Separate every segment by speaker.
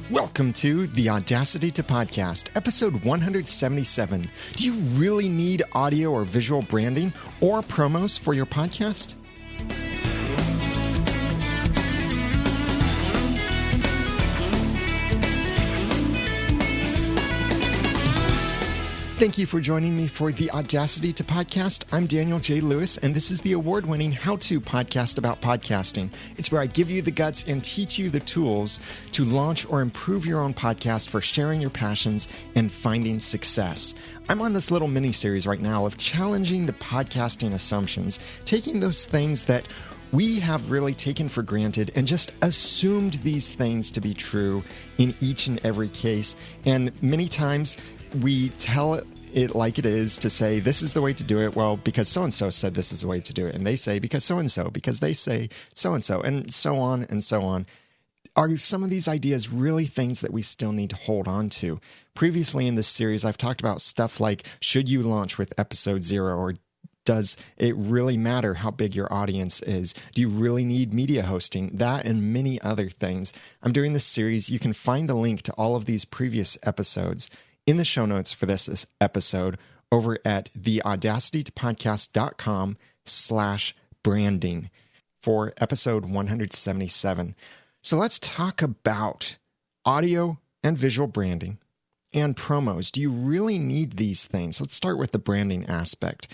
Speaker 1: Welcome to the Audacity to Podcast, episode 177. Do you really need audio or visual branding or promos for your podcast? Thank you for joining me for the Audacity to Podcast. I'm Daniel J. Lewis, and this is the award-winning how-to podcast about podcasting. It's where I give you the guts and teach you the tools to launch or improve your own podcast for sharing your passions and finding success. I'm on this little mini-series right now of challenging the podcasting assumptions, taking those things that we have really taken for granted and just assumed these things to be true in each and every case. And many times we tell it like it is to say, this is the way to do it. Well, because so-and-so said this is the way to do it. And they say, because so-and-so, because they say so-and-so, and so on and so on. Are some of these ideas really things that we still need to hold on to? Previously in this series, I've talked about stuff like, should you launch with episode 0, or does it really matter how big your audience is? Do you really need media hosting? That and many other things. I'm doing this series. You can find the link to all of these previous episodes in the show notes for this episode over at theaudacitytopodcast.com/branding for episode 177. So let's talk about audio and visual branding and promos. Do you really need these things? Let's start with the branding aspect.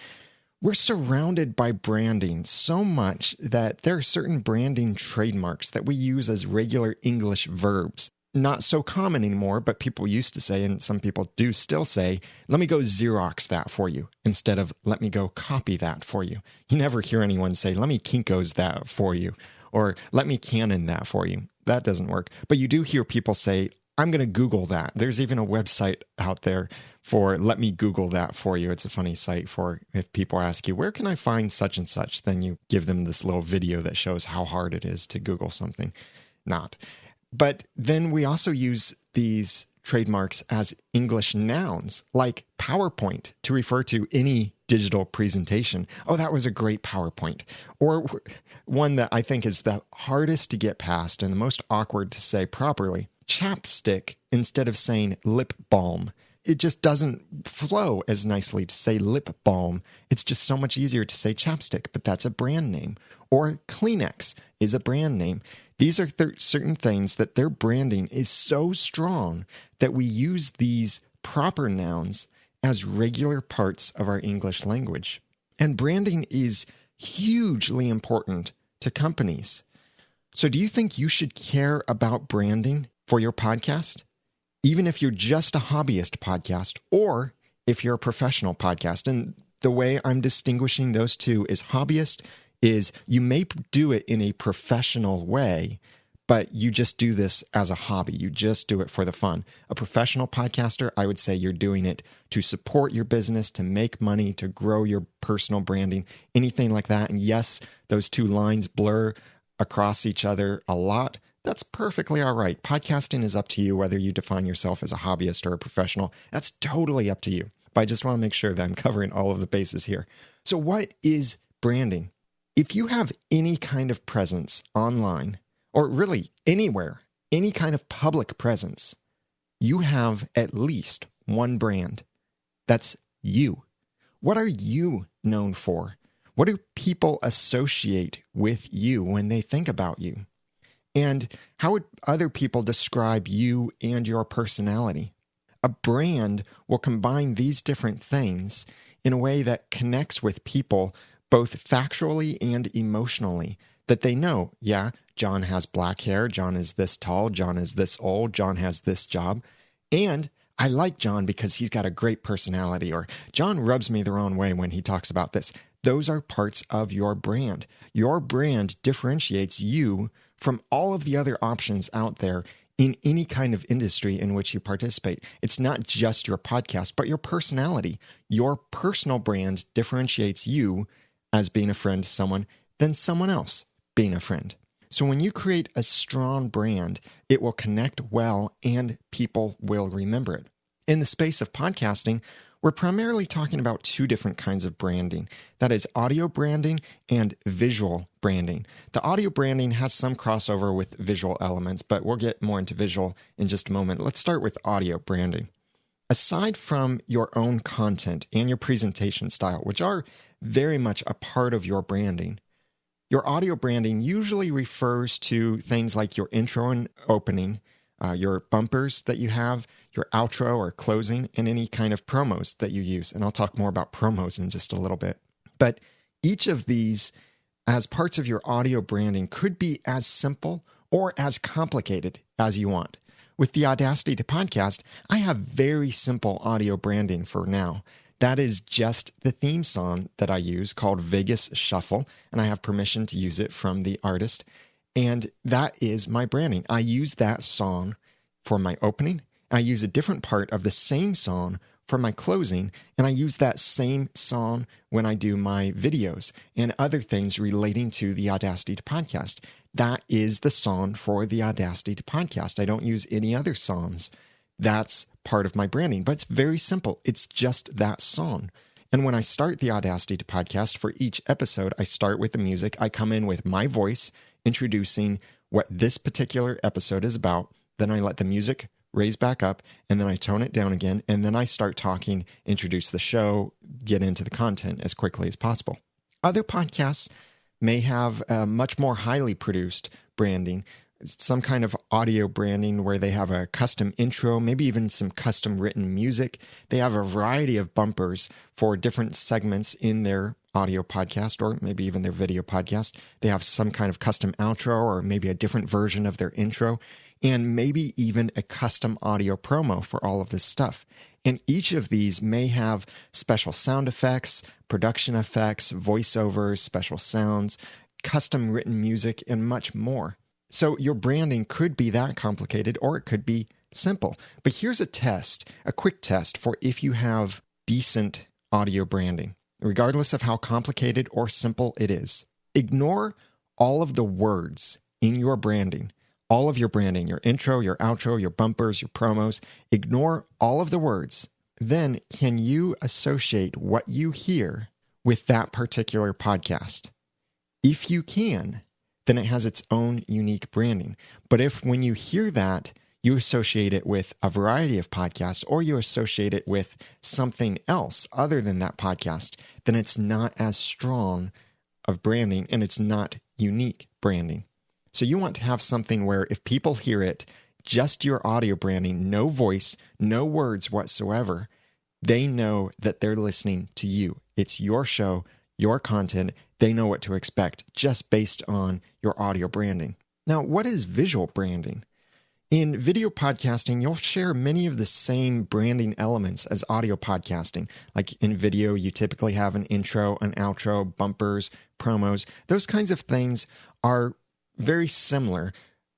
Speaker 1: We're surrounded by branding so much that there are certain branding trademarks that we use as regular English verbs. Not so common anymore, but people used to say, and some people do still say, let me go Xerox that for you, instead of let me go copy that for you. You never hear anyone say, let me Kinko's that for you, or let me Canon that for you. That doesn't work. But you do hear people say, I'm going to Google that. There's even a website out there for let me Google that for you. It's a funny site for if people ask you, where can I find such and such? Then you give them this little video that shows how hard it is to Google something. Not. But then we also use these trademarks as English nouns, like PowerPoint, to refer to any digital presentation. Oh, that was a great PowerPoint. Or one that I think is the hardest to get past and the most awkward to say properly, chapstick, instead of saying lip balm. It just doesn't flow as nicely to say lip balm. It's just so much easier to say chapstick, but that's a brand name. Or Kleenex is a brand name. These are certain things that their branding is so strong that we use these proper nouns as regular parts of our English language. And branding is hugely important to companies. So do you think you should care about branding for your podcast? Even if you're just a hobbyist podcast, or if you're a professional podcast. And the way I'm distinguishing those two is hobbyist is you may do it in a professional way, but you just do this as a hobby. You just do it for the fun. A professional podcaster, I would say you're doing it to support your business, to make money, to grow your personal branding, anything like that. And yes, those two lines blur across each other a lot. That's perfectly all right. Podcasting is up to you, whether you define yourself as a hobbyist or a professional. That's totally up to you. But I just want to make sure that I'm covering all of the bases here. So what is branding? If you have any kind of presence online, or really anywhere, any kind of public presence, you have at least one brand. That's you. What are you known for? What do people associate with you when they think about you? And how would other people describe you and your personality? A brand will combine these different things in a way that connects with people both factually and emotionally, that they know, yeah, John has black hair, John is this tall, John is this old, John has this job, and I like John because he's got a great personality, or John rubs me the wrong way when he talks about this. Those are parts of your brand. Your brand differentiates you from all of the other options out there in any kind of industry in which you participate. It's not just your podcast, but your personality. Your personal brand differentiates you as being a friend to someone than someone else being a friend. So when you create a strong brand, it will connect well and people will remember it. In the space of podcasting, we're primarily talking about two different kinds of branding. That is audio branding and visual branding. The audio branding has some crossover with visual elements, but we'll get more into visual in just a moment. Let's start with audio branding. Aside from your own content and your presentation style, which are very much a part of your branding, your audio branding usually refers to things like your intro and opening, your bumpers that you have, your outro or closing, and any kind of promos that you use. And I'll talk more about promos in just a little bit. But each of these, as parts of your audio branding, could be as simple or as complicated as you want. With the Audacity to Podcast, I have very simple audio branding for now. That is just the theme song that I use called Vegas Shuffle, and I have permission to use it from the artist. And that is my branding. I use that song for my opening. I use a different part of the same song for my closing, and I use that same song when I do my videos and other things relating to the Audacity to Podcast. That is the song for the Audacity to Podcast. I don't use any other songs. That's part of my branding, but it's very simple. It's just that song. And when I start the Audacity to Podcast for each episode, I start with the music. I come in with my voice introducing what this particular episode is about. Then I let the music raise back up, and then I tone it down again, and then I start talking, introduce the show, get into the content as quickly as possible. Other podcasts may have a much more highly produced branding, some kind of audio branding where they have a custom intro, maybe even some custom written music. They have a variety of bumpers for different segments in their audio podcast or maybe even their video podcast. They have some kind of custom outro or maybe a different version of their intro and maybe even a custom audio promo for all of this stuff. And each of these may have special sound effects, production effects, voiceovers, special sounds, custom written music, and much more. So your branding could be that complicated or it could be simple. But here's a test, a quick test for if you have decent audio branding, regardless of how complicated or simple it is. Ignore all of the words in your branding, all of your branding, your intro, your outro, your bumpers, your promos. Ignore all of the words. Then can you associate what you hear with that particular podcast? If you can, then it has its own unique branding. But if when you hear that, you associate it with a variety of podcasts or you associate it with something else other than that podcast, then it's not as strong of branding and it's not unique branding. So you want to have something where if people hear it, just your audio branding, no voice, no words whatsoever, they know that they're listening to you. It's your show, your content. They know what to expect just based on your audio branding. Now, what is visual branding? In video podcasting, you'll share many of the same branding elements as audio podcasting. Like in video, you typically have an intro, an outro, bumpers, promos. Those kinds of things are very similar,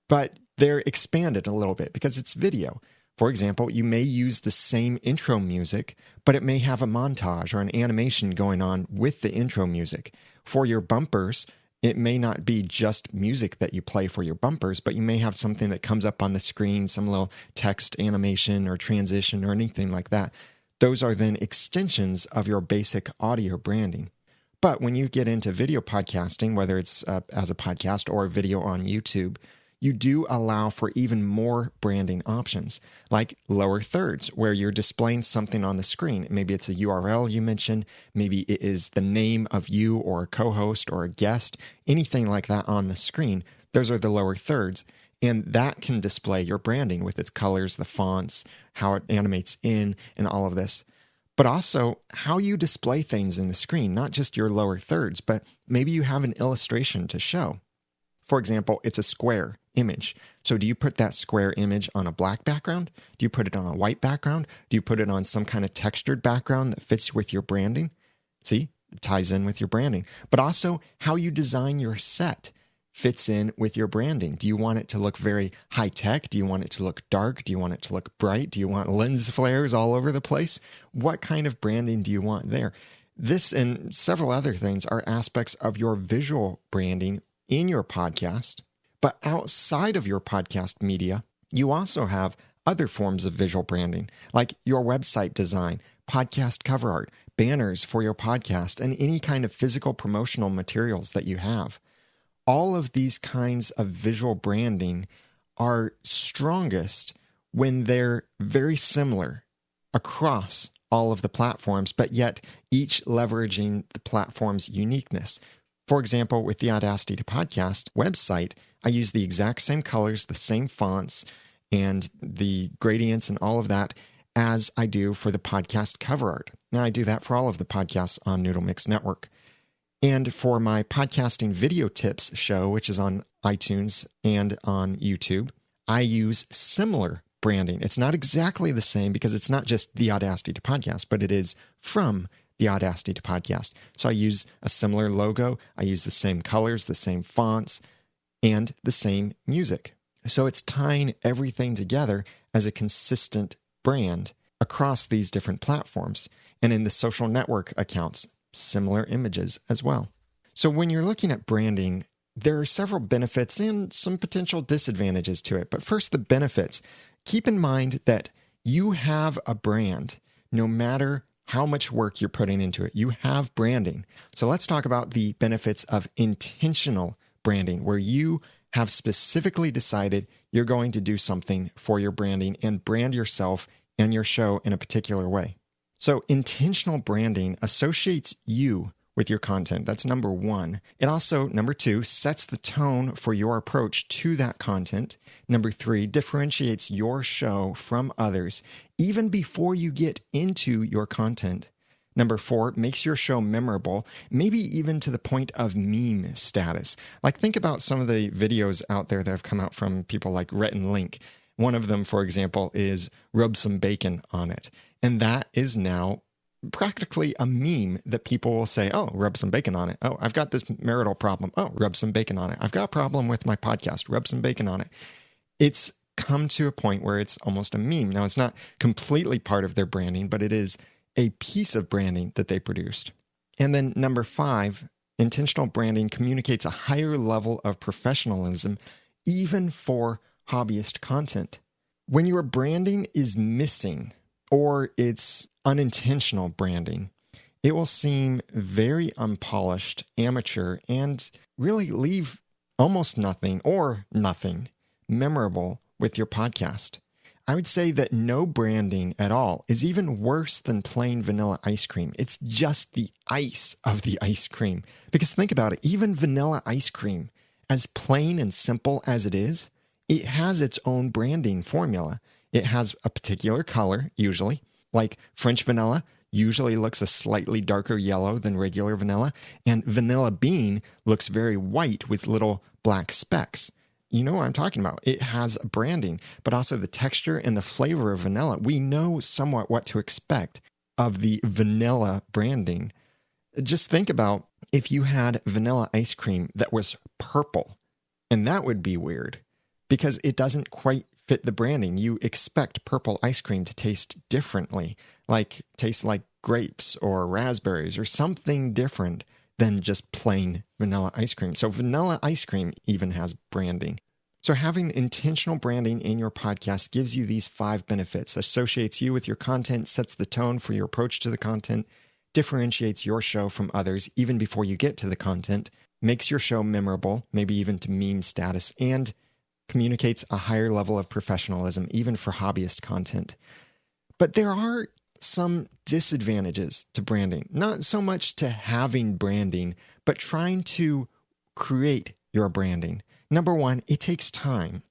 Speaker 1: but they're expanded a little bit because it's video. For example, you may use the same intro music, but it may have a montage or an animation going on with the intro music. For your bumpers, it may not be just music that you play for your bumpers, but you may have something that comes up on the screen, some little text animation or transition or anything like that. Those are then extensions of your basic audio branding. But when you get into video podcasting, whether it's as a podcast or a video on YouTube, you do allow for even more branding options, like lower thirds, where you're displaying something on the screen. Maybe it's a URL you mentioned, maybe it is the name of you or a co-host or a guest, anything like that on the screen. Those are the lower thirds, and that can display your branding with its colors, the fonts, how it animates in, and all of this. But also how you display things in the screen, not just your lower thirds, but maybe you have an illustration to show. For example, it's a square image. So do you put that square image on a black background? Do you put it on a white background? Do you put it on some kind of textured background that fits with your branding? See, it ties in with your branding. But also how you design your set fits in with your branding. Do you want it to look very high tech? Do you want it to look dark? Do you want it to look bright? Do you want lens flares all over the place? What kind of branding do you want there? This and several other things are aspects of your visual branding in your podcast. But outside of your podcast media, you also have other forms of visual branding, like your website design, podcast cover art, banners for your podcast, and any kind of physical promotional materials that you have. All of these kinds of visual branding are strongest when they're very similar across all of the platforms, but yet each leveraging the platform's uniqueness. For example, with the Audacity to Podcast website, I use the exact same colors, the same fonts, and the gradients and all of that as I do for the podcast cover art. Now, I do that for all of the podcasts on Noodle Mix Network. And for my podcasting video tips show, which is on iTunes and on YouTube, I use similar branding. It's not exactly the same because it's not just the Audacity to Podcast, but it is from the Audacity to Podcast. So I use a similar logo. I use the same colors, the same fonts, and the same music. So it's tying everything together as a consistent brand across these different platforms. And in the social network accounts, similar images as well. So when you're looking at branding, there are several benefits and some potential disadvantages to it. But first, the benefits. Keep in mind that you have a brand no matter how much work you're putting into it. You have branding. So let's talk about the benefits of intentional branding, where you have specifically decided you're going to do something for your branding and brand yourself and your show in a particular way. So intentional branding associates you with your content. That's number one. It also, number two, sets the tone for your approach to that content. Number three, differentiates your show from others even before you get into your content. Number four, makes your show memorable, maybe even to the point of meme status. Like, think about some of the videos out there that have come out from people like Rhett and Link. One of them, for example, is rub some bacon on it. And that is now practically a meme that people will say, oh, rub some bacon on it. Oh, I've got this marital problem. Oh, rub some bacon on it. I've got a problem with my podcast. Rub some bacon on it. It's come to a point where it's almost a meme. Now, it's not completely part of their branding, but it is a piece of branding that they produced. And then number five, intentional branding communicates a higher level of professionalism, even for hobbyist content. When your branding is missing or it's unintentional branding, it will seem very unpolished, amateur, and really leave almost nothing or nothing memorable with your podcast. I would say that no branding at all is even worse than plain vanilla ice cream. It's just the ice of the ice cream. Because think about it, even vanilla ice cream, as plain and simple as it is, it has its own branding formula. It has a particular color, usually. Like French vanilla usually looks a slightly darker yellow than regular vanilla, and vanilla bean looks very white with little black specks. You know what I'm talking about. It has branding, but also the texture and the flavor of vanilla. We know somewhat what to expect of the vanilla branding. Just think about if you had vanilla ice cream that was purple, and that would be weird because it doesn't quite fit the branding. You expect purple ice cream to taste differently, like taste like grapes or raspberries or something different than just plain vanilla ice cream. So vanilla ice cream even has branding. So having intentional branding in your podcast gives you these five benefits: associates you with your content, sets the tone for your approach to the content, differentiates your show from others even before you get to the content, makes your show memorable, maybe even to meme status, and communicates a higher level of professionalism, even for hobbyist content. But there are some disadvantages to branding, not so much to having branding, but trying to create your branding. Number one, it takes time.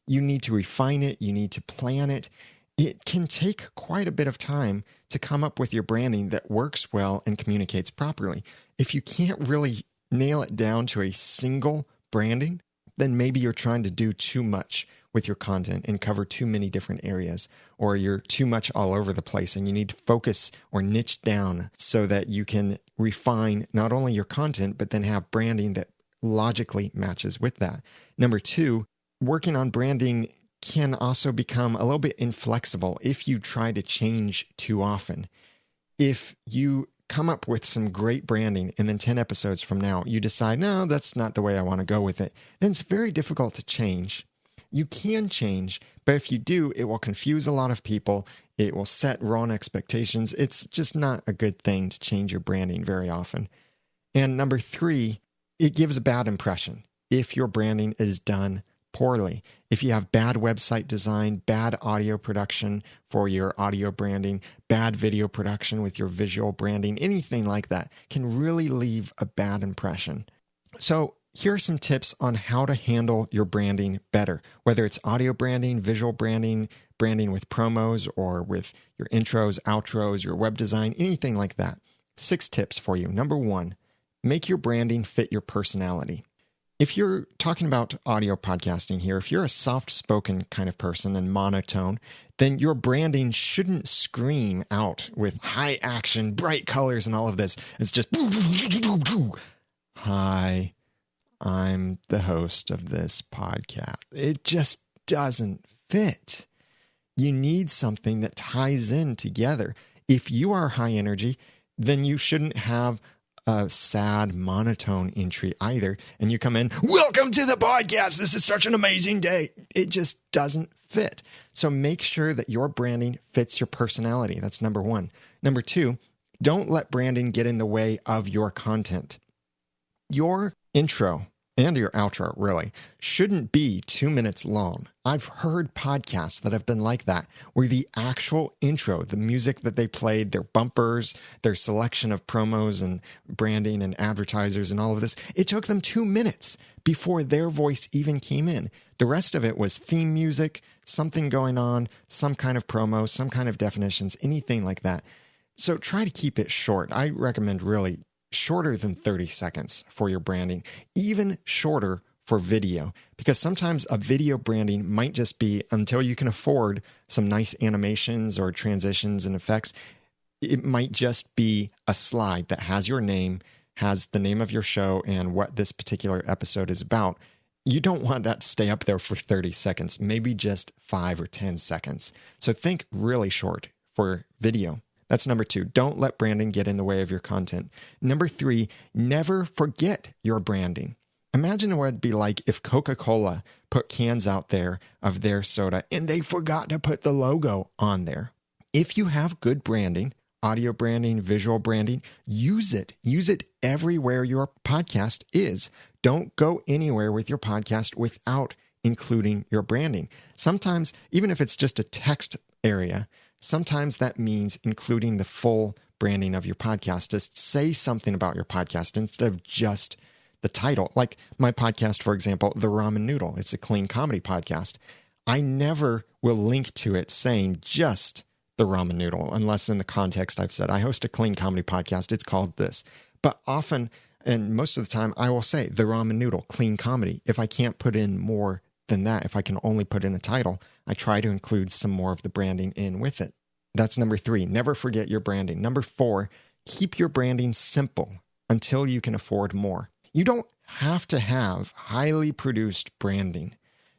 Speaker 1: You need to refine it. You need to plan it. It can take quite a bit of time to come up with your branding that works well and communicates properly. If you can't really nail it down to a single branding, then maybe you're trying to do too much with your content and cover too many different areas, or you're too much all over the place and you need to focus or niche down so that you can refine not only your content, but then have branding that logically matches with that. Number two, working on branding can also become a little bit inflexible if you try to change too often. If you come up with some great branding and then 10 episodes from now, you decide, no, that's not the way I want to go with it, then it's very difficult to change. You can change, but if you do, it will confuse a lot of people. It will set wrong expectations. It's just not a good thing to change your branding very often. And number 3, it gives a bad impression if your branding is done poorly. If you have bad website design, bad audio production for your audio branding, bad video production with your visual branding, anything like that can really leave a bad impression. So here are some tips on how to handle your branding better, whether it's audio branding, visual branding, branding with promos or with your intros, outros, your web design, anything like that. 6 tips for you. Number 1, make your branding fit your personality. If you're talking about audio podcasting here, if you're a soft-spoken kind of person and monotone, then your branding shouldn't scream out with high action, bright colors and all of this. It's just, hi, I'm the host of this podcast. It just doesn't fit. You need something that ties in together. If you are high energy, then you shouldn't have a sad monotone entry either. And you come in, welcome to the podcast. This is such an amazing day. It just doesn't fit. So make sure that your branding fits your personality. That's number 1. Number 2, don't let branding get in the way of your content. Your intro and your outro really shouldn't be 2 minutes long. I've heard podcasts that have been like that, where the actual intro, the music that they played, their bumpers, their selection of promos and branding and advertisers and all of this, it took them 2 minutes before their voice even came in. The rest of it was theme music, something going on, some kind of promo, some kind of definitions, anything like that. So try to keep it short. I recommend really shorter than 30 seconds for your branding, even shorter for video, because sometimes a video branding might just be, until you can afford some nice animations or transitions and effects, it might just be a slide that has your name, has the name of your show and what this particular episode is about. You don't want that to stay up there for 30 seconds, maybe just 5 or 10 seconds. So think really short for video. That's number 2. Don't let branding get in the way of your content. Number 3, never forget your branding. Imagine what it'd be like if Coca-Cola put cans out there of their soda and they forgot to put the logo on there. If you have good branding, audio branding, visual branding, use it. Use it everywhere your podcast is. Don't go anywhere with your podcast without including your branding. Sometimes, even if it's just a text area, sometimes that means including the full branding of your podcast. Just say something about your podcast instead of just the title. Like my podcast, for example, The Ramen Noodle. It's a clean comedy podcast. I never will link to it saying just The Ramen Noodle, unless in the context I've said, I host a clean comedy podcast. It's called this. But often, and most of the time, I will say The Ramen Noodle, clean comedy. If I can't put in more than that, if I can only put in a title, I try to include some more of the branding in with it. That's number 3. Never forget your branding. Number 4, keep your branding simple until you can afford more. You don't have to have highly produced branding.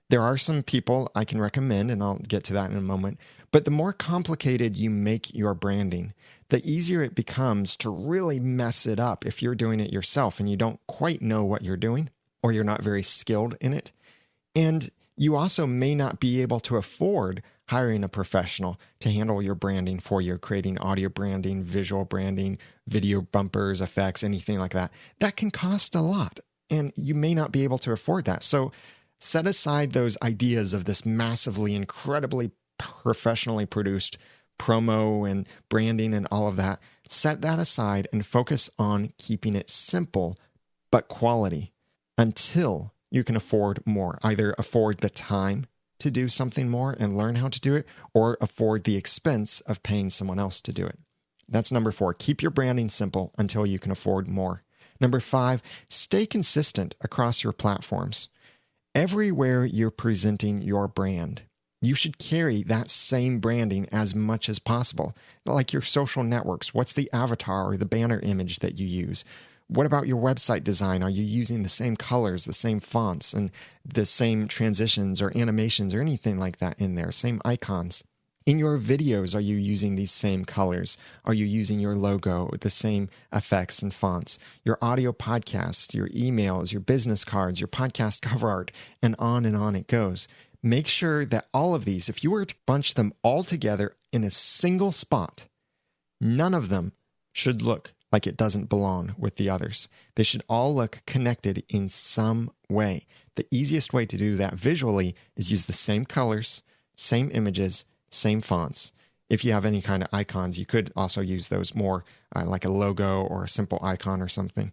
Speaker 1: There are some people I can recommend, and I'll get to that in a moment. But the more complicated you make your branding, the easier it becomes to really mess it up if you're doing it yourself and you don't quite know what you're doing, or you're not very skilled in it. And you also may not be able to afford hiring a professional to handle your branding for you, creating audio branding, visual branding, video bumpers, effects, anything like that. That can cost a lot, and you may not be able to afford that. So set aside those ideas of this massively, incredibly professionally produced promo and branding and all of that. Set that aside and focus on keeping it simple but quality until you can afford more. Either afford the time to do something more and learn how to do it, or afford the expense of paying someone else to do it. That's number 4. Keep your branding simple until you can afford more. Number 5, stay consistent across your platforms. Everywhere you're presenting your brand, you should carry that same branding as much as possible. Like your social networks, what's the avatar or the banner image that you use? What about your website design? Are you using the same colors, the same fonts, and the same transitions or animations or anything like that in there? Same icons. In your videos, are you using these same colors? Are you using your logo, the same effects and fonts? Your audio podcasts, your emails, your business cards, your podcast cover art, and on it goes. make sure that all of these, if you were to bunch them all together in a single spot, none of them should look like it doesn't belong with the others. They should all look connected in some way. The easiest way to do that visually is use the same colors, same images, same fonts. If you have any kind of icons, you could also use those more like a logo or a simple icon or something.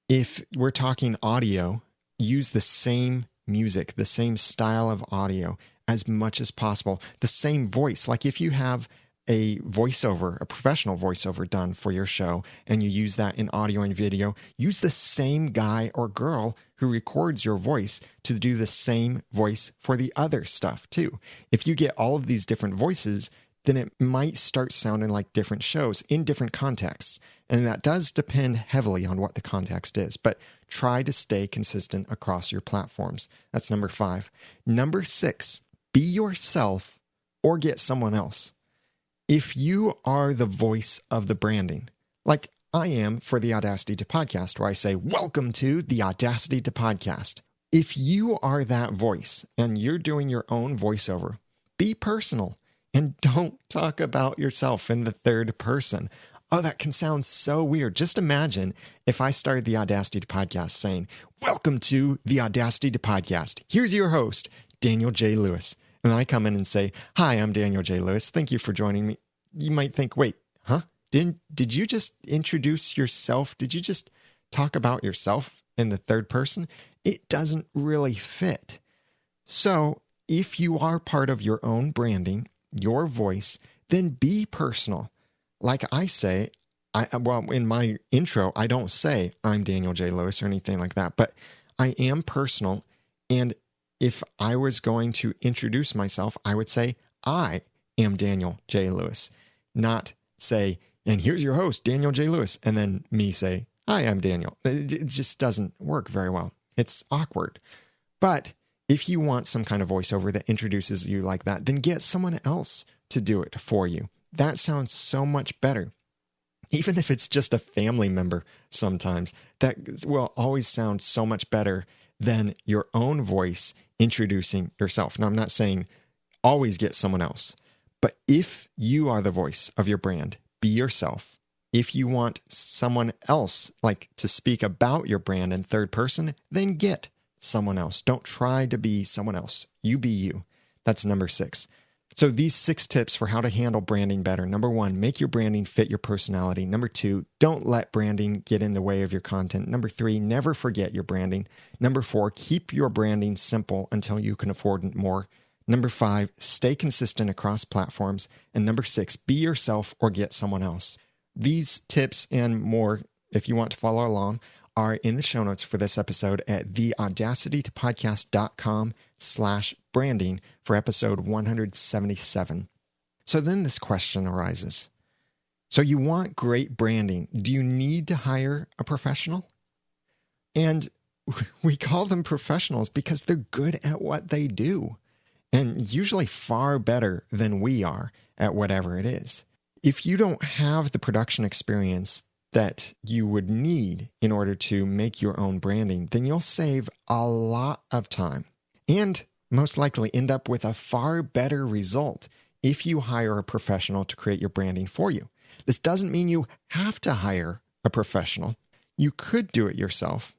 Speaker 1: If we're talking audio, use the same music, the same style of audio as much as possible. The same voice. Like if you have a voiceover, a professional voiceover done for your show, and you use that in audio and video, use the same guy or girl who records your voice to do the same voice for the other stuff too. If you get all of these different voices, then it might start sounding like different shows in different contexts. And that does depend heavily on what the context is, but try to stay consistent across your platforms. That's number 5. Number 6, be yourself or get someone else. If you are the voice of the branding, like I am for the Audacity to Podcast, where I say, welcome to the Audacity to Podcast. If you are that voice and you're doing your own voiceover, be personal and don't talk about yourself in the third person. Oh, that can sound so weird. Just imagine if I started the Audacity to Podcast saying, welcome to the Audacity to Podcast. Here's your host, Daniel J. Lewis. And then I come in and say, hi, I'm Daniel J. Lewis. Thank you for joining me. You might think, wait, huh? Did you just introduce yourself? Did you just talk about yourself in the third person? It doesn't really fit. So if you are part of your own branding, your voice, then be personal. Like I say, in my intro, I don't say I'm Daniel J. Lewis or anything like that, but I am personal. And if I was going to introduce myself, I would say, I am Daniel J. Lewis, not say, and here's your host, Daniel J. Lewis, and then me say, hi, I'm Daniel. It just doesn't work very well. It's awkward. But if you want some kind of voiceover that introduces you like that, then get someone else to do it for you. That sounds so much better. Even if it's just a family member sometimes, that will always sound so much better than your own voice introducing yourself. Now, I'm not saying always get someone else, but if you are the voice of your brand, be yourself. If you want someone else like to speak about your brand in third person, then get someone else. Don't try to be someone else. You be you. That's number 6. So these 6 tips for how to handle branding better. Number 1, make your branding fit your personality. Number 2, don't let branding get in the way of your content. Number 3, never forget your branding. Number 4, keep your branding simple until you can afford more. Number 5, stay consistent across platforms. And number 6, be yourself or get someone else. These tips and more, if you want to follow along, are in the show notes for this episode at theaudacitytopodcast.com/branding for episode 177. So then this question arises. So you want great branding. Do you need to hire a professional? And we call them professionals because they're good at what they do, and usually far better than we are at whatever it is. If you don't have the production experience that you would need in order to make your own branding, then you'll save a lot of time and most likely end up with a far better result if you hire a professional to create your branding for you. This doesn't mean you have to hire a professional. You could do it yourself.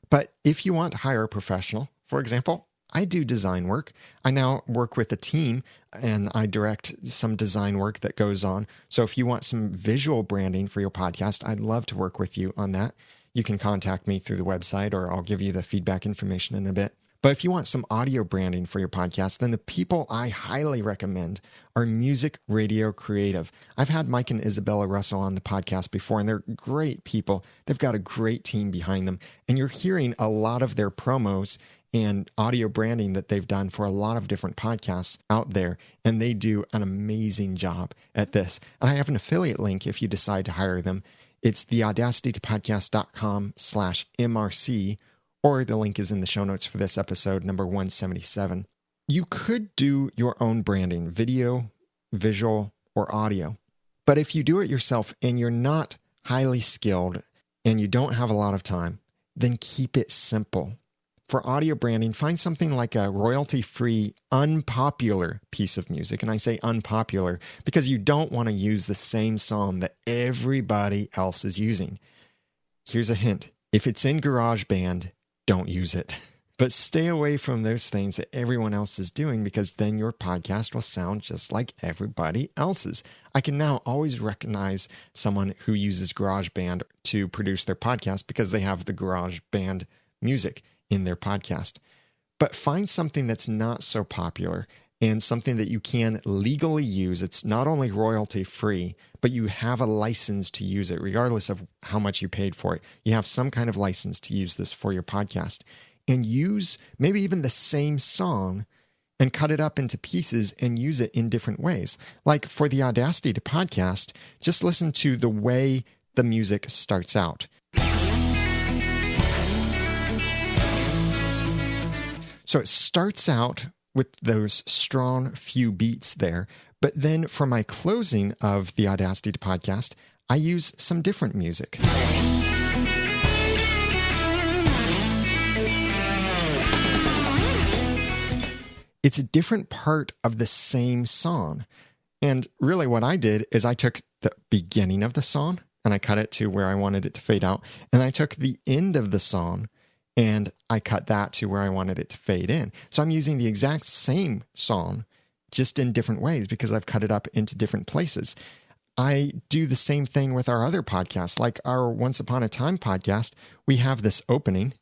Speaker 1: But if you want to hire a professional, for example, I do design work. I now work with a team and I direct some design work that goes on. So if you want some visual branding for your podcast, I'd love to work with you on that. You can contact me through the website or I'll give you the feedback information in a bit. But if you want some audio branding for your podcast, then the people I highly recommend are Music Radio Creative. I've had Mike and Isabella Russell on the podcast before, and they're great people. They've got a great team behind them. And you're hearing a lot of their promos and audio branding that they've done for a lot of different podcasts out there. And they do an amazing job at this. And I have an affiliate link if you decide to hire them. It's theaudacitytopodcast.com/MRC, or the link is in the show notes for this episode, number 177. You could do your own branding, video, visual, or audio. But if you do it yourself and you're not highly skilled and you don't have a lot of time, then keep it simple. for audio branding, find something like a royalty-free, unpopular piece of music. And I say unpopular because you don't want to use the same song that everybody else is using. Here's a hint. If it's in GarageBand, don't use it. But stay away from those things that everyone else is doing, because then your podcast will sound just like everybody else's. I can now always recognize someone who uses GarageBand to produce their podcast because they have the GarageBand music in their podcast. But find something that's not so popular and something that you can legally use. It's not only royalty free, but you have a license to use it regardless of how much you paid for it. You have some kind of license to use this for your podcast. And use maybe even the same song and cut it up into pieces and use it in different ways. Like for the Audacity to podcast, just listen to the way the music starts out. So it starts out with those strong few beats there, but then for my closing of the Audacity to podcast, I use some different music. It's a different part of the same song. And really what I did is I took the beginning of the song and I cut it to where I wanted it to fade out. And I took the end of the song and I cut that to where I wanted it to fade in. So I'm using the exact same song, just in different ways because I've cut it up into different places. I do the same thing with our other podcasts, like our Once Upon a Time podcast. We have this opening.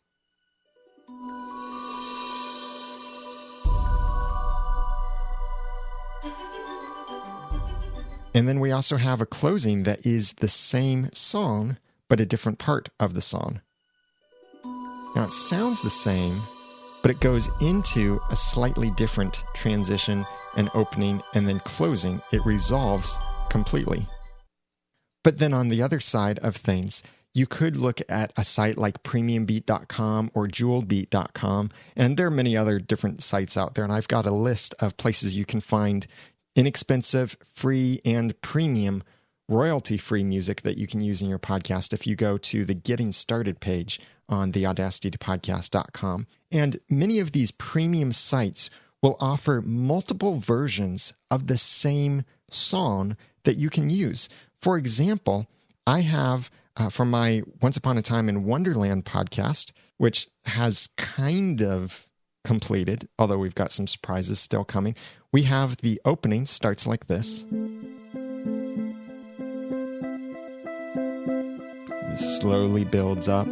Speaker 1: And then we also have a closing that is the same song, but a different part of the song. Now it sounds the same, but it goes into a slightly different transition and opening and then closing. It resolves completely. But then on the other side of things, you could look at a site like premiumbeat.com or jewelbeat.com, and there are many other different sites out there. And I've got a list of places you can find inexpensive, free, and premium royalty-free music that you can use in your podcast if you go to the Getting Started page on the audacitytopodcast.com. And many of these premium sites will offer multiple versions of the same song that you can use. For example, I have from my Once Upon a Time in Wonderland podcast, which has kind of completed, although we've got some surprises still coming. We have the opening starts like this. It slowly builds up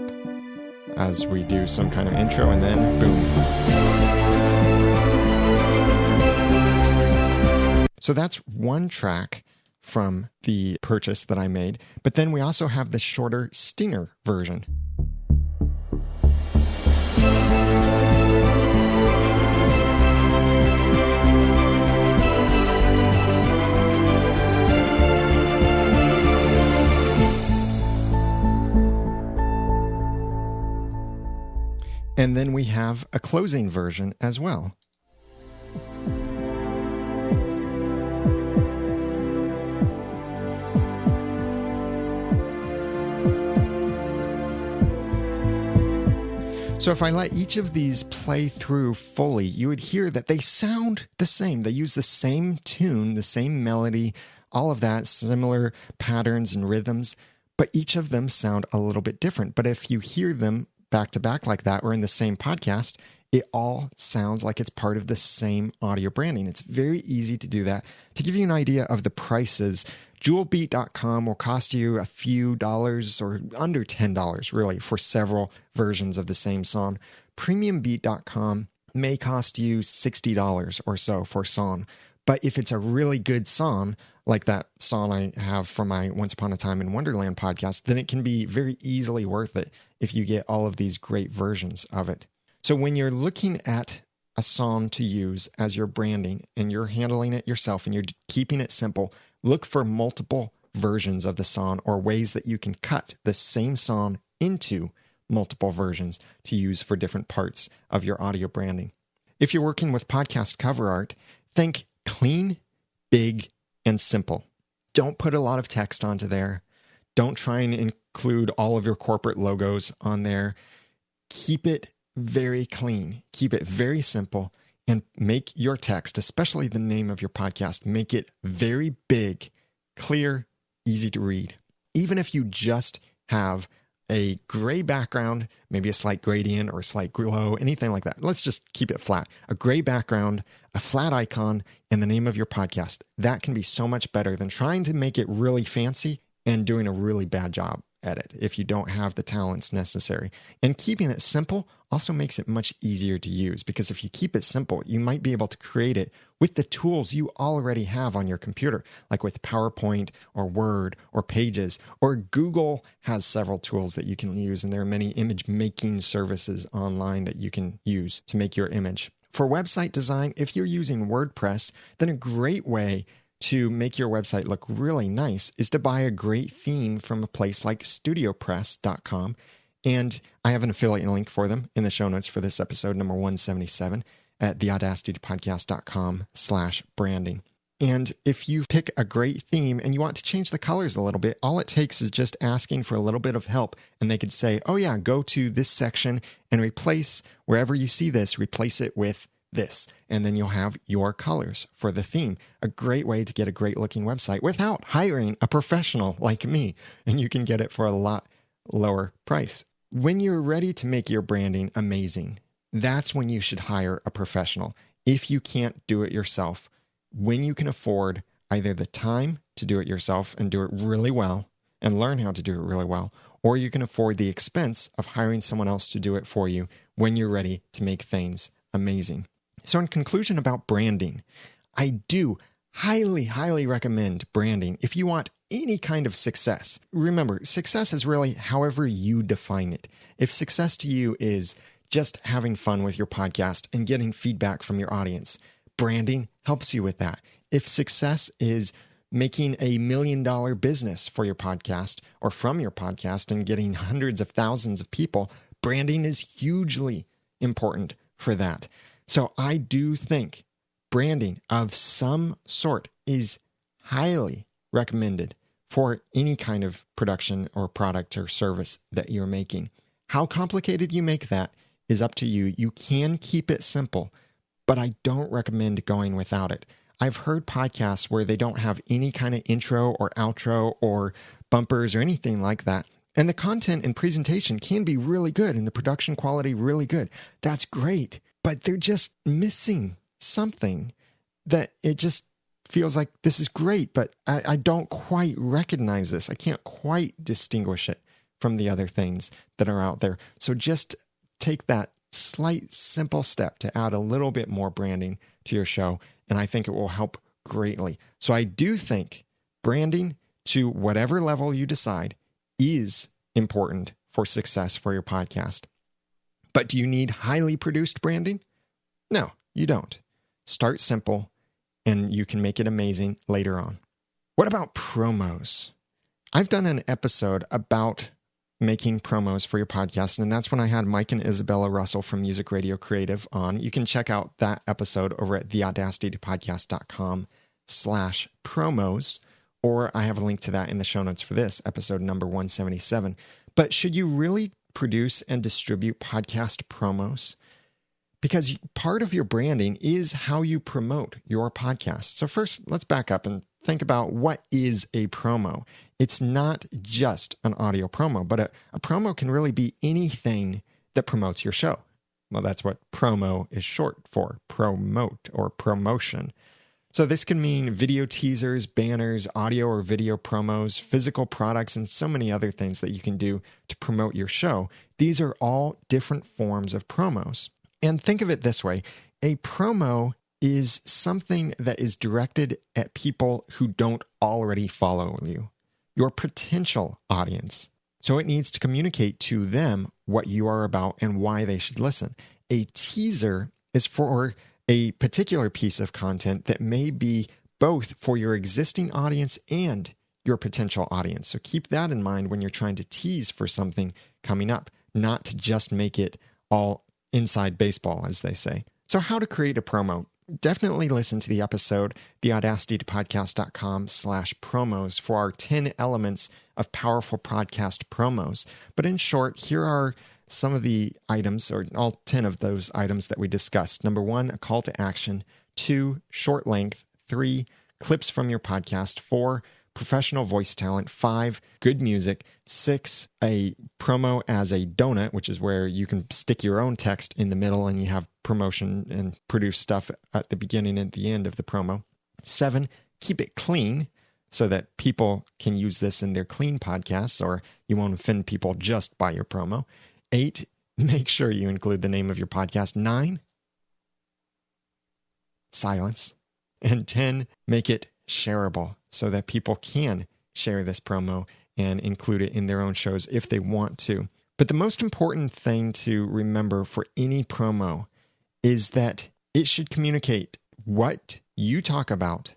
Speaker 1: as we do some kind of intro, and then boom. So that's one track from the purchase that I made. But then we also have the shorter stinger version. And then we have a closing version as well. So if I let each of these play through fully, you would hear that they sound the same. They use the same tune, the same melody, all of that, similar patterns and rhythms, but each of them sound a little bit different. But if you hear them back to back like that or in the same podcast, it all sounds like it's part of the same audio branding. It's very easy to do that. To give you an idea of the prices, jewelbeat.com will cost you a few dollars or under $10 really for several versions of the same song. Premiumbeat.com may cost you $60 or so for a song. But if it's a really good song, like that song I have from my Once Upon a Time in Wonderland podcast, then it can be very easily worth it if you get all of these great versions of it. So when you're looking at a song to use as your branding and you're handling it yourself and you're keeping it simple, look for multiple versions of the song or ways that you can cut the same song into multiple versions to use for different parts of your audio branding. If you're working with podcast cover art, think clean, big, and simple. Don't put a lot of text onto there. Don't try and include all of your corporate logos on there. Keep it very clean. Keep it very simple and make your text, especially the name of your podcast, make it very big, clear, easy to read. Even if you just have a gray background, maybe a slight gradient or a slight glow, anything like that. Let's just keep it flat. A gray background, a flat icon, and the name of your podcast. That can be so much better than trying to make it really fancy and doing a really bad job at it if you don't have the talents necessary. And keeping it simple also makes it much easier to use, because if you keep it simple, you might be able to create it with the tools you already have on your computer, like with PowerPoint or Word or Pages, or Google has several tools that you can use, and there are many image making services online that you can use to make your image. For website design, if you're using WordPress, then a great way to make your website look really nice is to buy a great theme from a place like studiopress.com. And I have an affiliate link for them in the show notes for this episode, number 177, at theaudacitypodcast.com/branding. And if you pick a great theme and you want to change the colors a little bit, all it takes is just asking for a little bit of help. And they could say, oh yeah, go to this section and replace, wherever you see this, replace it with this. And then you'll have your colors for the theme. A great way to get a great looking website without hiring a professional like me. And you can get it for a lot lower price. When you're ready to make your branding amazing, that's when you should hire a professional. If you can't do it yourself, when you can afford either the time to do it yourself and do it really well and learn how to do it really well, or you can afford the expense of hiring someone else to do it for you when you're ready to make things amazing. So in conclusion about branding, I do highly, highly recommend branding if you want any kind of success. Remember, success is really however you define it. If success to you is just having fun with your podcast and getting feedback from your audience, branding helps you with that. If success is making $1 million business for your podcast or from your podcast and getting hundreds of thousands of people, branding is hugely important for that. So I do think branding of some sort is highly recommended for any kind of production or product or service that you're making. How complicated you make that is up to you. You can keep it simple, but I don't recommend going without it. I've heard podcasts where they don't have any kind of intro or outro or bumpers or anything like that. And the content and presentation can be really good and the production quality really good. That's great. But they're just missing something that it just feels like this is great, but I don't quite recognize this. I can't quite distinguish it from the other things that are out there. So just take that slight, simple step to add a little bit more branding to your show, and I think it will help greatly. So I do think branding to whatever level you decide is important for success for your podcast. But do you need highly produced branding? No, you don't. Start simple, and you can make it amazing later on. What about promos? I've done an episode about making promos for your podcast, and that's when I had Mike and Isabella Russell from Music Radio Creative on. You can check out that episode over at theaudacitypodcast.com/promos, or I have a link to that in the show notes for this episode number 177. But should you really produce and distribute podcast promos? Because part of your branding is how you promote your podcast. So first, let's back up and think about what is a promo. It's not just an audio promo, but a promo can really be anything that promotes your show. Well, that's what promo is short for, promote or promotion. So this can mean video teasers, banners, audio or video promos, physical products, and so many other things that you can do to promote your show. These are all different forms of promos. And think of it this way. A promo is something that is directed at people who don't already follow you, your potential audience. So it needs to communicate to them what you are about and why they should listen. A teaser is for a particular piece of content that may be both for your existing audience and your potential audience. So keep that in mind when you're trying to tease for something coming up, not to just make it all inside baseball, as they say. So how to create a promo? Definitely listen to the episode, theaudacitypodcast.com/promos for our 10 elements of powerful podcast promos. But in short, here are some of the items, or all 10 of those items that we discussed. Number 1, a call to action. 2, short length. 3, clips from your podcast. 4, professional voice talent. 5, good music. 6, a promo as a donut, which is where you can stick your own text in the middle and you have promotion and produce stuff at the beginning and the end of the promo. 7, keep it clean so that people can use this in their clean podcasts, or you won't offend people just by your promo. 8, make sure you include the name of your podcast. 9, silence. And 10, make it shareable so that people can share this promo and include it in their own shows if they want to. But the most important thing to remember for any promo is that it should communicate what you talk about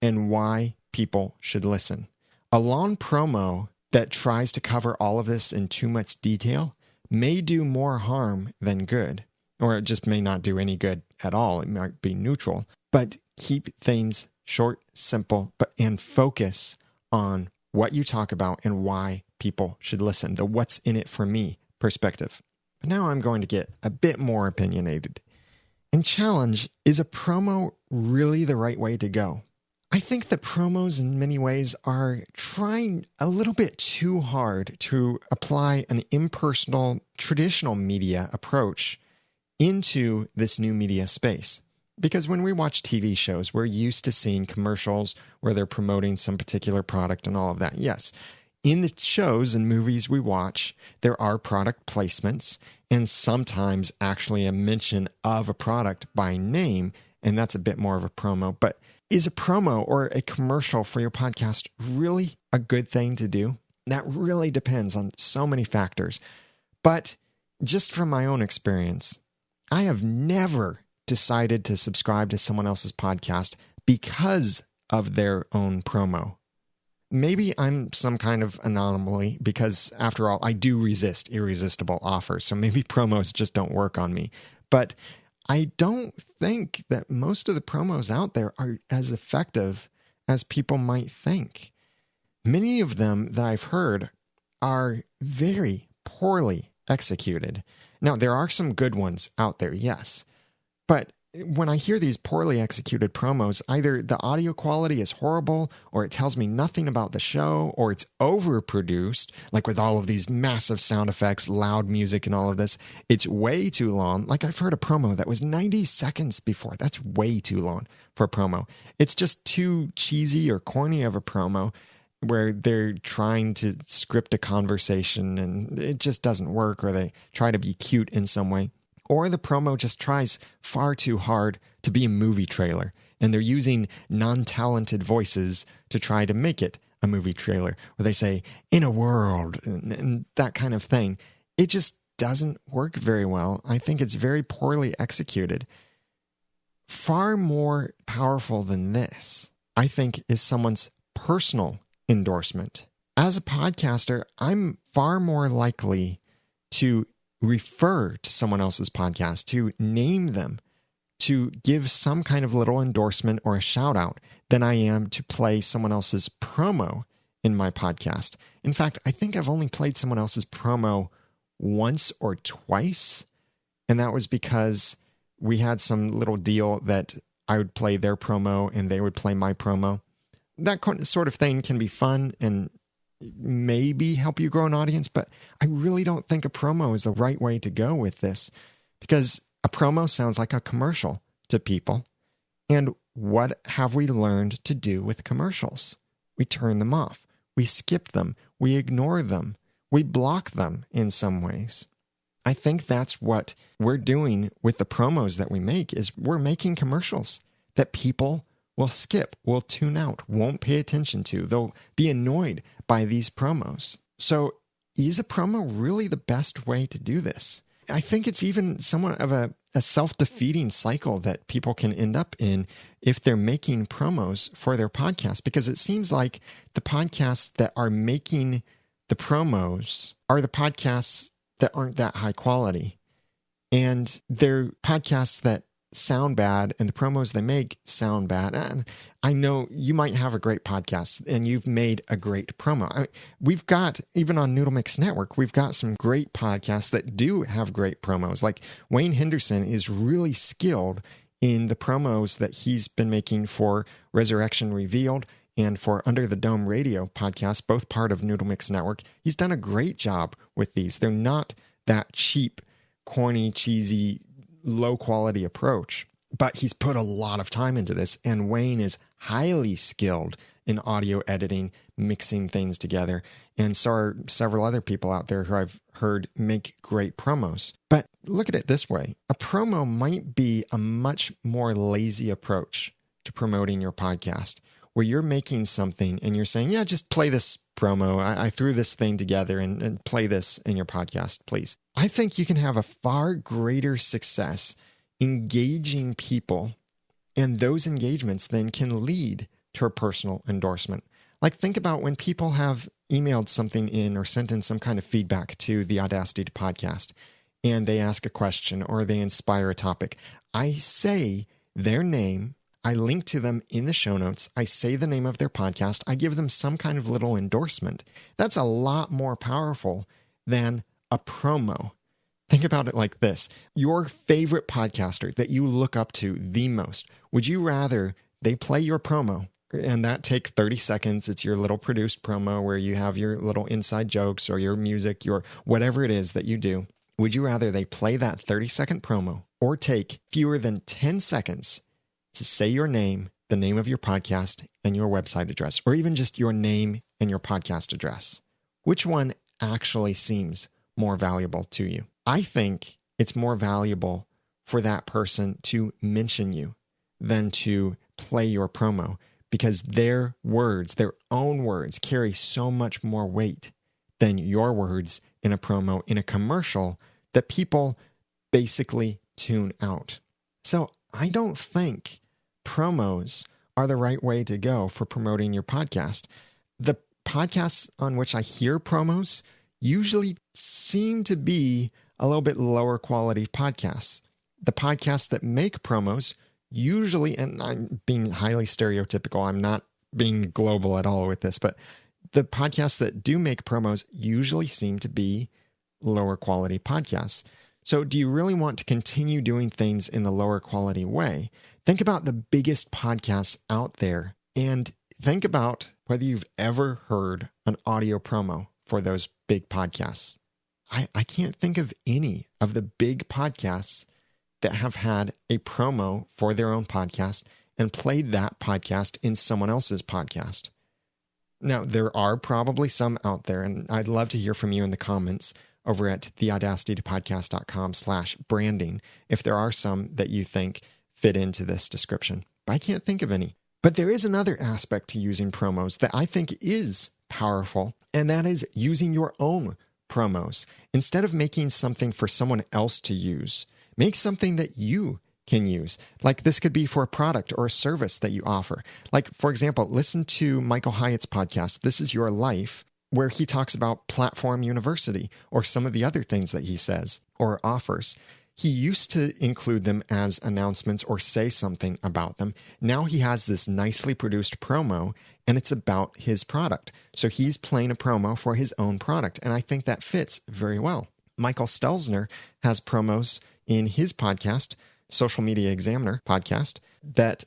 Speaker 1: and why people should listen. A long promo that tries to cover all of this in too much detail may do more harm than good, or it just may not do any good at all. It might be neutral, but keep things short, simple, and focus on what you talk about and why people should listen, the what's in it for me perspective. But now I'm going to get a bit more opinionated and challenge, is a promo really the right way to go? I think that promos in many ways are trying a little bit too hard to apply an impersonal, traditional media approach into this new media space. Because when we watch TV shows, we're used to seeing commercials where they're promoting some particular product and all of that. Yes, in the shows and movies we watch, there are product placements and sometimes actually a mention of a product by name, and that's a bit more of a promo. But is a promo or a commercial for your podcast really a good thing to do? That really depends on so many factors. But just from my own experience, I have never decided to subscribe to someone else's podcast because of their own promo. Maybe I'm some kind of anomaly because, after all, I do resist irresistible offers. So maybe promos just don't work on me. But I don't think that most of the promos out there are as effective as people might think. Many of them that I've heard are very poorly executed. Now, there are some good ones out there, yes. But when I hear these poorly executed promos, either the audio quality is horrible, or it tells me nothing about the show, or it's overproduced, like with all of these massive sound effects, loud music, and all of this. It's way too long. Like, I've heard a promo that was 90 seconds before. That's way too long for a promo. It's just too cheesy or corny of a promo where they're trying to script a conversation and it just doesn't work, or they try to be cute in some way. Or the promo just tries far too hard to be a movie trailer, and they're using non-talented voices to try to make it a movie trailer, where they say, in a world, and that kind of thing. It just doesn't work very well. I think it's very poorly executed. Far more powerful than this, I think, is someone's personal endorsement. As a podcaster, I'm far more likely to refer to someone else's podcast, to name them, to give some kind of little endorsement or a shout out than I am to play someone else's promo in my podcast. In fact, I think I've only played someone else's promo once or twice, and that was because we had some little deal that I would play their promo and they would play my promo. That sort of thing can be fun and maybe help you grow an audience, but I really don't think a promo is the right way to go with this, because a promo sounds like a commercial to people. And what have we learned to do with commercials? We turn them off. We skip them. We ignore them. We block them in some ways. I think that's what we're doing with the promos that we make, is we're making commercials that people will skip, will tune out, won't pay attention to. They'll be annoyed by these promos. So is a promo really the best way to do this? I think it's even somewhat of a self-defeating cycle that people can end up in if they're making promos for their podcast, because it seems like the podcasts that are making the promos are the podcasts that aren't that high quality. And they're podcasts that sound bad and the promos they make sound bad. And I know you might have a great podcast and you've made a great promo. We've got, even on Noodle Mix Network, we've got some great podcasts that do have great promos. Like Wayne Henderson is really skilled in the promos that he's been making for Resurrection Revealed and for Under the Dome Radio podcast, both part of Noodle Mix Network. He's done a great job with these. They're not that cheap, corny, cheesy, low-quality approach, but he's put a lot of time into this, and Wayne is highly skilled in audio editing, mixing things together, and so are several other people out there who I've heard make great promos. But look at it this way. A promo might be a much more lazy approach to promoting your podcast, where you're making something and you're saying, yeah, just play this promo. I threw this thing together and play this in your podcast, please. I think you can have a far greater success engaging people, and those engagements then can lead to a personal endorsement. Like, think about when people have emailed something in or sent in some kind of feedback to the Audacity podcast, and they ask a question or they inspire a topic. I say their name, I link to them in the show notes, I say the name of their podcast, I give them some kind of little endorsement. That's a lot more powerful than a promo. Think about it like this. Your favorite podcaster that you look up to the most, would you rather they play your promo and that take 30 seconds? It's your little produced promo where you have your little inside jokes or your music, your whatever it is that you do. Would you rather they play that 30-second promo or take fewer than 10 seconds to say your name, the name of your podcast, and your website address, or even just your name and your podcast address? Which one actually seems more valuable to you? I think it's more valuable for that person to mention you than to play your promo, because their words, their own words, carry so much more weight than your words in a promo, in a commercial that people basically tune out. So I don't think promos are the right way to go for promoting your podcast. The podcasts on which I hear promos usually seem to be a little bit lower quality podcasts. The podcasts that make promos usually, and I'm being highly stereotypical, I'm not being global at all with this, but the podcasts that do make promos usually seem to be lower quality podcasts. So do you really want to continue doing things in the lower quality way? Think about the biggest podcasts out there and think about whether you've ever heard an audio promo for those big podcasts. I can't think of any of the big podcasts that have had a promo for their own podcast and played that podcast in someone else's podcast. Now, there are probably some out there, and I'd love to hear from you in the comments over at theaudacitypodcast.com/branding if there are some that you think fit into this description. But I can't think of any. But there is another aspect to using promos that I think is powerful, and that is using your own promos. Instead of making something for someone else to use, make something that you can use. Like this could be for a product or a service that you offer. Like, for example, listen to Michael Hyatt's podcast, This Is Your Life, where he talks about Platform University or some of the other things that he says or offers. He used to include them as announcements or say something about them. Now he has this nicely produced promo, and it's about his product. So he's playing a promo for his own product, and I think that fits very well. Michael Stelzner has promos in his podcast, Social Media Examiner podcast, that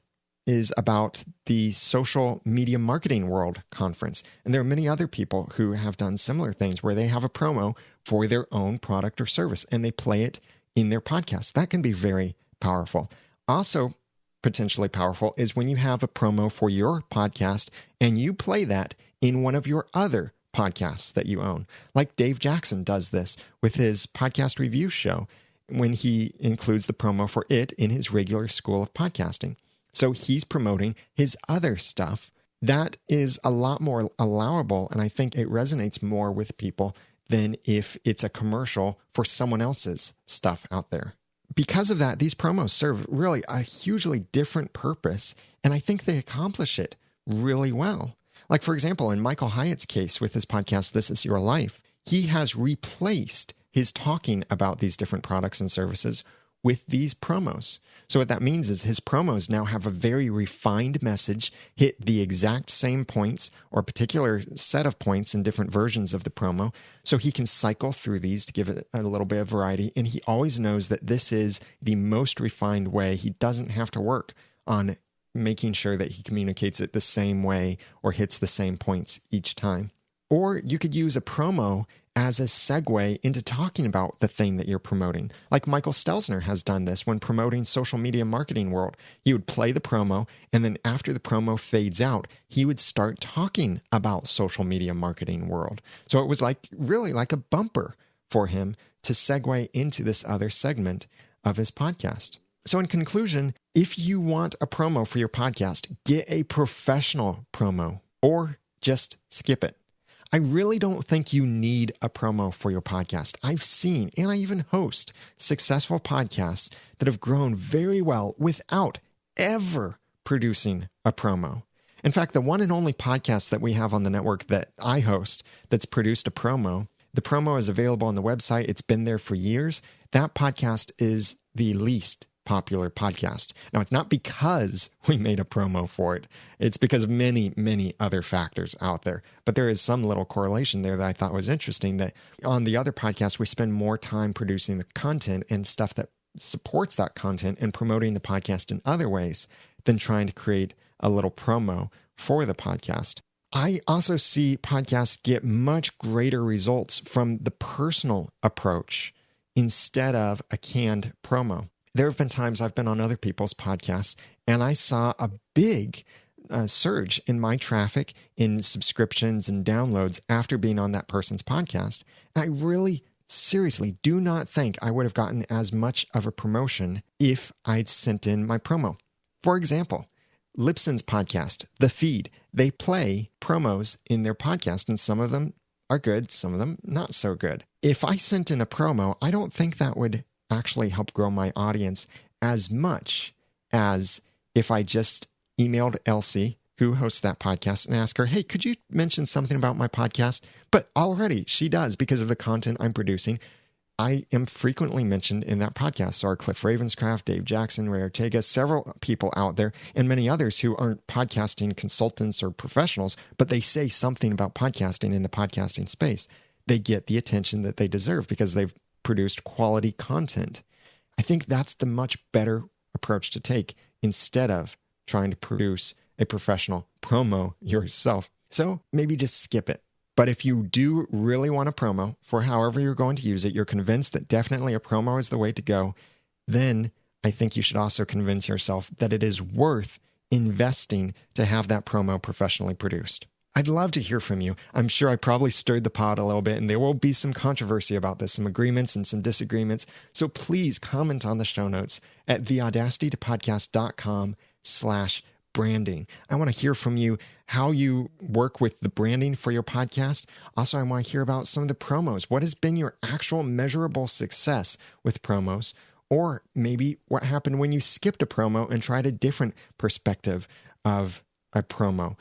Speaker 1: is about the Social Media Marketing World Conference. And there are many other people who have done similar things where they have a promo for their own product or service, and they play it in their podcast. That can be very powerful. Also, potentially powerful is when you have a promo for your podcast and you play that in one of your other podcasts that you own. Like Dave Jackson does this with his podcast review show when he includes the promo for it in his regular School of Podcasting. So he's promoting his other stuff. That is a lot more allowable, and I think it resonates more with people than if it's a commercial for someone else's stuff out there. Because of that, these promos serve really a hugely different purpose, and I think they accomplish it really well. Like, for example, in Michael Hyatt's case with his podcast, This Is Your Life, he has replaced his talking about these different products and services with these promos. So what that means is his promos now have a very refined message, hit the exact same points or a particular set of points in different versions of the promo. So he can cycle through these to give it a little bit of variety. And he always knows that this is the most refined way. He doesn't have to work on making sure that he communicates it the same way or hits the same points each time. Or you could use a promo as a segue into talking about the thing that you're promoting. Like Michael Stelzner has done this when promoting Social Media Marketing World. He would play the promo, and then after the promo fades out, he would start talking about Social Media Marketing World. So it was really like a bumper for him to segue into this other segment of his podcast. So in conclusion, if you want a promo for your podcast, get a professional promo or just skip it. I really don't think you need a promo for your podcast. I've seen, and I even host, successful podcasts that have grown very well without ever producing a promo. In fact, the one and only podcast that we have on the network that I host that's produced a promo, the promo is available on the website. It's been there for years. That podcast is the least popular podcast. Now, it's not because we made a promo for it. It's because of many, many other factors out there. But there is some little correlation there that I thought was interesting, that on the other podcast, we spend more time producing the content and stuff that supports that content and promoting the podcast in other ways than trying to create a little promo for the podcast. I also see podcasts get much greater results from the personal approach instead of a canned promo. There have been times I've been on other people's podcasts and I saw a big surge in my traffic, in subscriptions and downloads after being on that person's podcast. And I really seriously do not think I would have gotten as much of a promotion if I'd sent in my promo. For example, Libsyn's podcast, The Feed, they play promos in their podcast, and some of them are good, some of them not so good. If I sent in a promo, I don't think that would actually help grow my audience as much as if I just emailed Elsie, who hosts that podcast, and asked her, hey, could you mention something about my podcast? But already she does, because of the content I'm producing. I am frequently mentioned in that podcast. So are Cliff Ravenscraft, Dave Jackson, Ray Ortega, several people out there, and many others who aren't podcasting consultants or professionals, but they say something about podcasting in the podcasting space. They get the attention that they deserve because they've produced quality content. I think that's the much better approach to take instead of trying to produce a professional promo yourself. So maybe just skip it. But if you do really want a promo for however you're going to use it, you're convinced that definitely a promo is the way to go, then I think you should also convince yourself that it is worth investing to have that promo professionally produced. I'd love to hear from you. I'm sure I probably stirred the pot a little bit, and there will be some controversy about this, some agreements and some disagreements. So please comment on the show notes at theaudacitytopodcast.com/branding. I want to hear from you how you work with the branding for your podcast. Also, I want to hear about some of the promos. What has been your actual measurable success with promos? Or maybe what happened when you skipped a promo and tried a different perspective of a promo.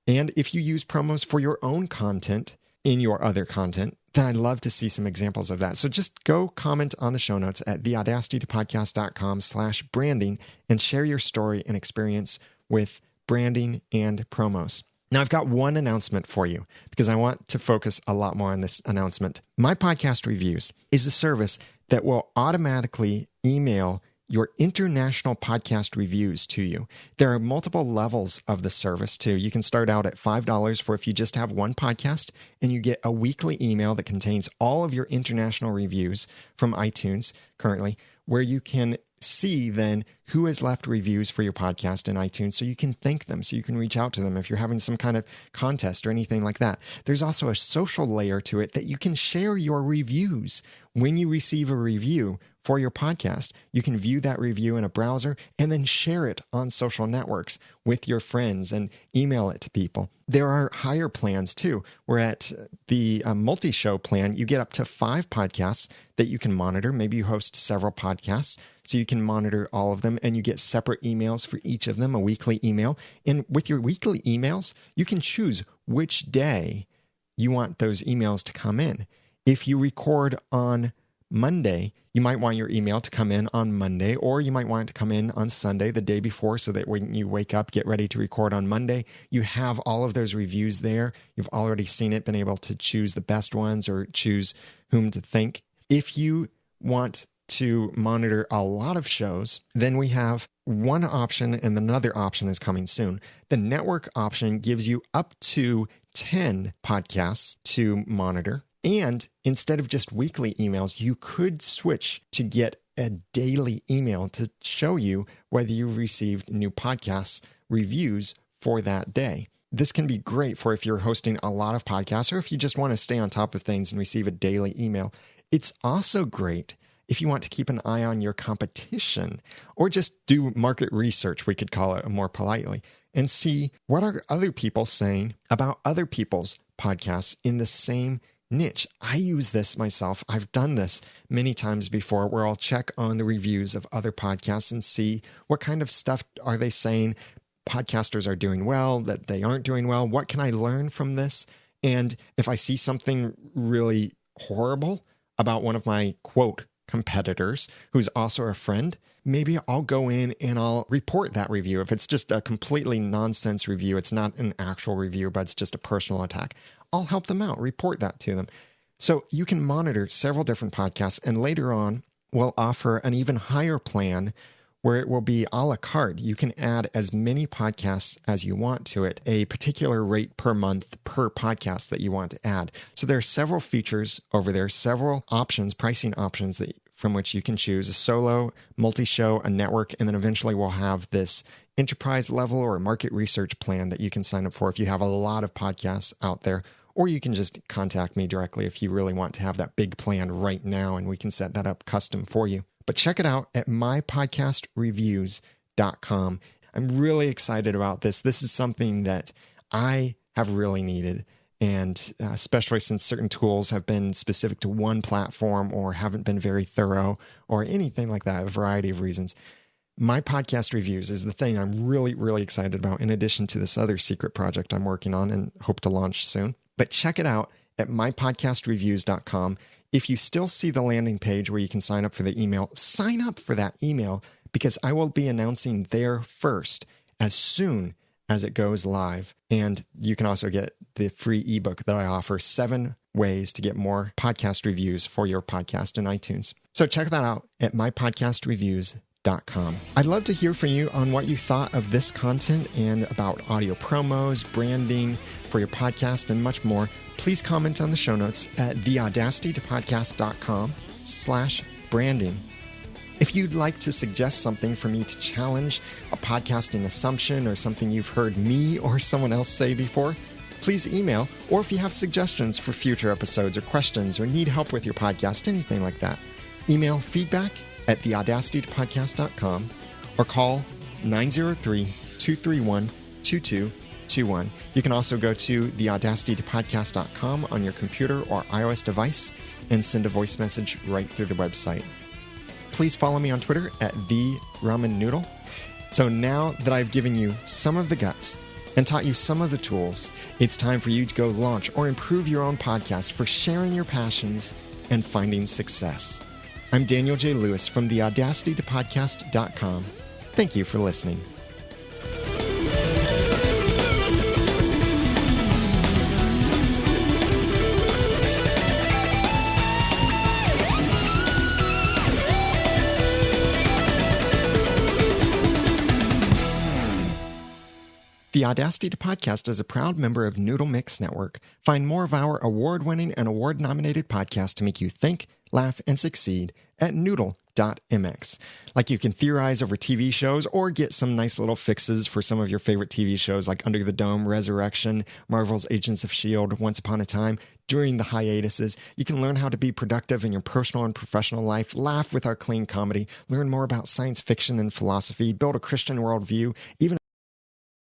Speaker 1: And if you use promos for your own content in your other content, then I'd love to see some examples of that. So just go comment on the show notes at theaudacitytopodcast.com/branding and share your story and experience with branding and promos. Now, I've got one announcement for you because I want to focus a lot more on this announcement. My Podcast Reviews is a service that will automatically email your international podcast reviews to you. There are multiple levels of the service too. You can start out at $5 for if you just have one podcast, and you get a weekly email that contains all of your international reviews from iTunes currently, where you can see then who has left reviews for your podcast in iTunes, so you can thank them, so you can reach out to them if you're having some kind of contest or anything like that. There's also a social layer to it that you can share your reviews. When you receive a review for your podcast, you can view that review in a browser and then share it on social networks with your friends and email it to people. There are higher plans too. We're at the multi-show plan. You get up to 5 podcasts that you can monitor. Maybe you host several podcasts, so you can monitor all of them, and you get separate emails for each of them, a weekly email. And with your weekly emails, you can choose which day you want those emails to come in. If you record on Monday, you might want your email to come in on Monday, or you might want it to come in on Sunday, the day before, so that when you wake up, get ready to record on Monday, you have all of those reviews there. You've already seen it, been able to choose the best ones or choose whom to thank. If you want to monitor a lot of shows, then we have one option, and another option is coming soon. The network option gives you up to 10 podcasts to monitor. And instead of just weekly emails, you could switch to get a daily email to show you whether you've received new podcasts reviews for that day. This can be great for if you're hosting a lot of podcasts, or if you just want to stay on top of things and receive a daily email. It's also great if you want to keep an eye on your competition, or just do market research, we could call it more politely, and see what are other people saying about other people's podcasts in the same niche. I use this myself. I've done this many times before, where I'll check on the reviews of other podcasts and see what kind of stuff are they saying podcasters are doing well, that they aren't doing well. What can I learn from this? And if I see something really horrible about one of my, quote, competitors, who's also a friend, maybe I'll go in and I'll report that review. If it's just a completely nonsense review, it's not an actual review, but it's just a personal attack, I'll help them out, report that to them. So you can monitor several different podcasts, and later on, we'll offer an even higher plan where it will be a la carte. You can add as many podcasts as you want to it, a particular rate per month per podcast that you want to add. So there are several features over there, several options, pricing options from which you can choose: a solo, multi-show, a network, and then eventually we'll have this enterprise level or market research plan that you can sign up for if you have a lot of podcasts out there. Or you can just contact me directly if you really want to have that big plan right now, and we can set that up custom for you. But check it out at mypodcastreviews.com. I'm really excited about this. This is something that I have really needed, and especially since certain tools have been specific to one platform or haven't been very thorough or anything like that, a variety of reasons. My podcast reviews is the thing I'm really, really excited about, in addition to this other secret project I'm working on and hope to launch soon. But check it out at mypodcastreviews.com. If you still see the landing page where you can sign up for the email, sign up for that email, because I will be announcing there first as soon as it goes live. And you can also get the free ebook that I offer, 7 ways to get more podcast reviews for your podcast in iTunes. So check that out at mypodcastreviews.com. I'd love to hear from you on what you thought of this content and about audio promos, branding for your podcast, and much more. Please comment on the show notes at theaudacitytopodcast.com/branding. If you'd like to suggest something for me to challenge, a podcasting assumption or something you've heard me or someone else say before, please email. Or if you have suggestions for future episodes or questions or need help with your podcast, anything like that, email feedback at theaudacitytopodcast.com or call 903-231-2221. You can also go to theaudacitytopodcast.com on your computer or iOS device and send a voice message right through the website. Please follow me on Twitter at @TheRamenNoodle. So now that I've given you some of the guts and taught you some of the tools, it's time for you to go launch or improve your own podcast for sharing your passions and finding success. I'm Daniel J. Lewis from theaudacitytopodcast.com. Thank you for listening. The Audacity to Podcast is a proud member of Noodle Mix Network. Find more of our award-winning and award-nominated podcasts to make you think, laugh, and succeed at noodle.mx. Like, you can theorize over TV shows or get some nice little fixes for some of your favorite TV shows like Under the Dome, Resurrection, Marvel's Agents of S.H.I.E.L.D., Once Upon a Time. During the hiatuses, you can learn how to be productive in your personal and professional life, laugh with our clean comedy, learn more about science fiction and philosophy, build a Christian worldview, even